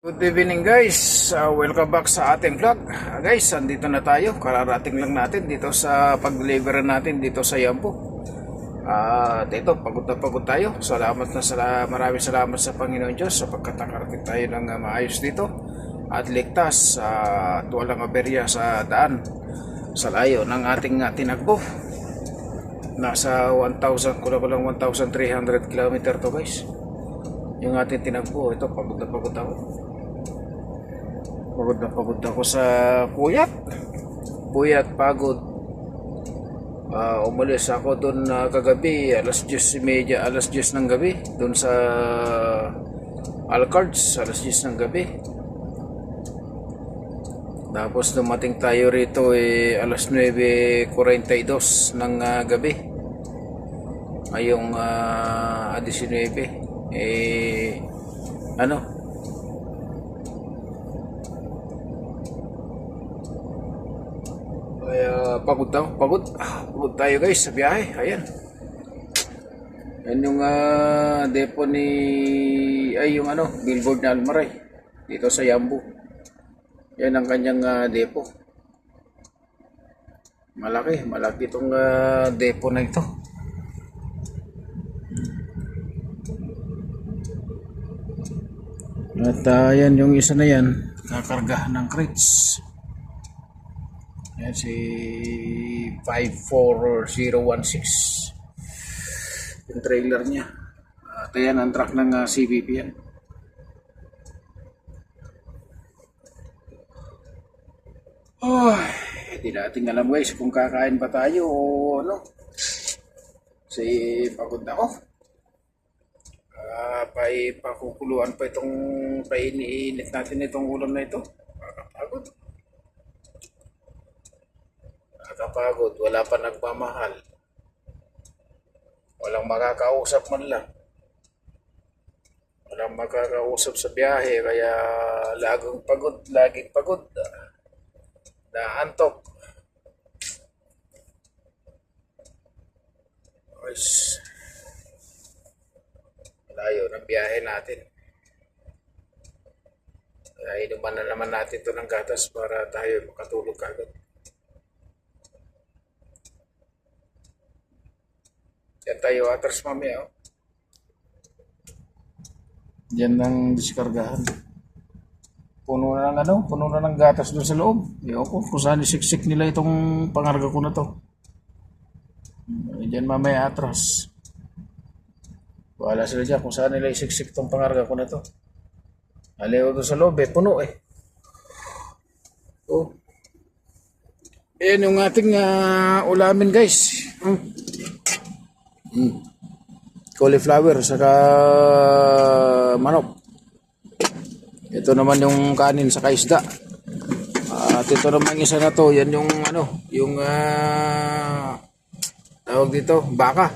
Good evening guys, welcome back sa ating vlog. Guys, andito na tayo, kararating lang natin dito sa pag-deliver natin dito sa Yambo. Dito, pagod na pagod tayo. Maraming salamat sa Panginoon Diyos sapagkat nakarating tayo ng maayos dito at ligtas at walang aberya sa daan sa layo ng ating tinagbo. Nasa 1,000, kulang 1,300 km to guys. Yung ating tinagbo, ito pagod na pagod ako. Pagod ako sa puyat pagod. Umalis ako doon kagabi alas 10:30, alas 10 ng gabi doon sa Alcards, alas 10 ng gabi. Tapos dumating tayo rito alas 9:42 ng gabi. Ngayong 19 pagod tayo guys sa biyahe. Ayan, yan yung depo yung billboard na Almaray dito sa Yambo. Yan ang kanyang depo. Malaki itong depo na ito. At yan yung isa na yan, kakargahan ng crates. Yan si 54016 yung trailer niya. At yan ang truck ng CBP yan. Hindi natin alam guys kung kakain pa tayo o ano. Kasi pagod na ako. Pakukuluan pa itong painiinit natin itong ulam na ito. Nakakapagod, wala pa nagmamahal, walang makakausap man lang, walang makakausap sa biyahe, kaya laging pagod, naantok. Layo ng biyahe natin. Kaya inuman na naman natin ito ng gatas para tayo makatulog agad. Yan tayo atras mamaya. Yan ang diskargahan. Puno na ng gatas doon sa loob. Ewan ko kung saan isiksik nila itong pangarga ko na to. Yan mamaya atras. Wala sila dyan kung saan nila isiksik itong pangarga ko na to. Aliw doon sa loob puno Ayan yung ating ulamin guys. Cauliflower saka manok. Ito naman yung kanin saka isda. At ito naman isa na to, yan yung tawag dito, baka.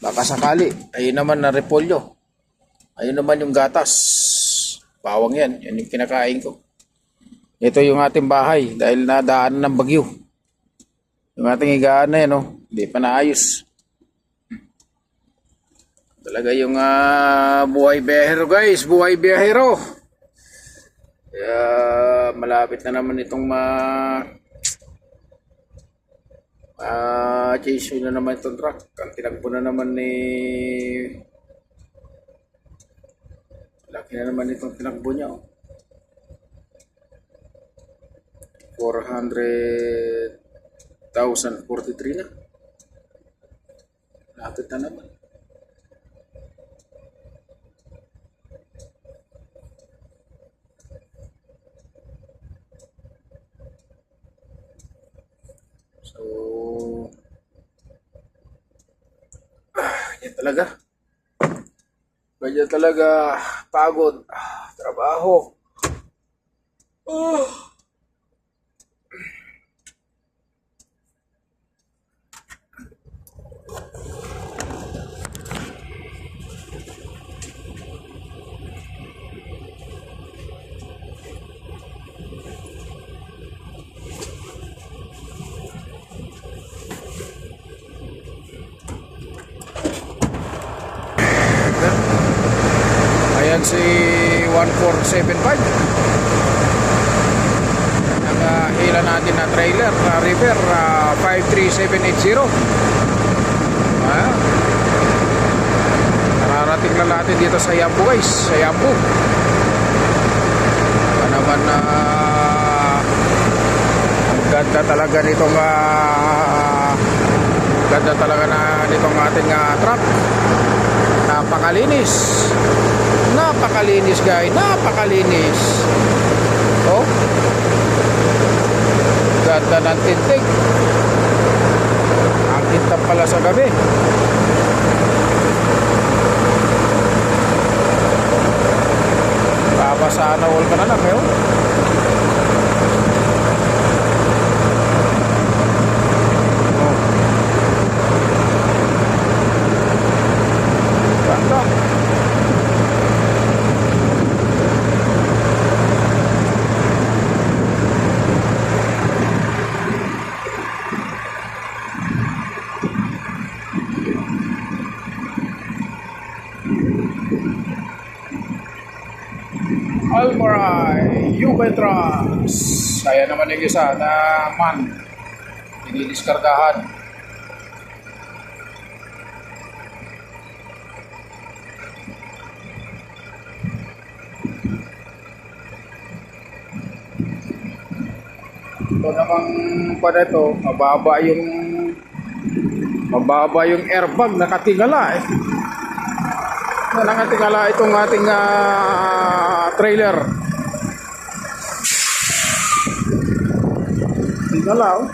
Baka sakali. Ayun naman na repolyo. Ayun naman yung gatas. Bawang yan yung kinakain ko. Ito yung ating bahay dahil nadaan ng bagyo. Yung ating higaan na yan hindi pa naayos. Talaga yung buhay biyahero guys, buhay biyahero. Kaya malapit na naman itong chase na naman itong truck. Ang tinagpo na naman laki na naman itong tinagpo niya 400,043 na. Lapit na naman. So, ganyan talaga pagod, trabaho. Ayan si 1475. Ang hila natin na trailer na River 53780. Nararating lang natin dito sa Yambu guys, sa Yambu. Naman ang ganda talaga nitong ganda talaga na nitong ating truck. Napakalinis guys, napakalinis. Oh, ganda ng tintig. Ang kintab pala sa gabi. Sana all ka na lang ngayon. Ganda. Almaray, Ubetras. Kaya naman yung isa na man dinidiskargahan. Ito namang pa ito, mababa yung airbag, nakatingala eh. Nakatingala itong ating trailer. Tingala oh.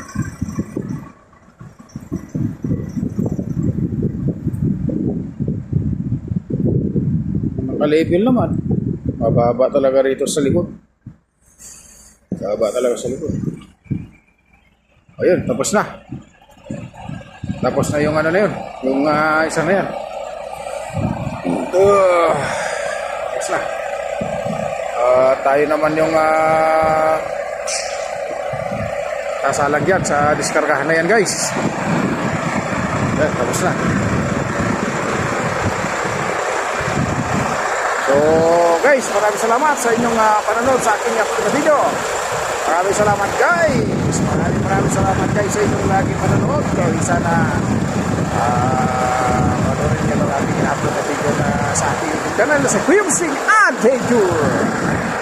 Naka-level naman. Mababa talaga rito sa likod. Mababa talaga sa likod. Ayun, tapos na. Tapos na yung ano na yun. Yung isa na yan. Yes na. Tayo naman yung sasalagyan sa diskargahan na yan guys. Tapos na. So guys, maraming salamat sa inyong panonood sa aking upload na video. Maraming salamat guys. Maraming salamat guys sa inyong laging panonood. Kaya sana manorin nyo ang aking upload na video na sa aking YouTube channel sa Kuya Busing Adventure.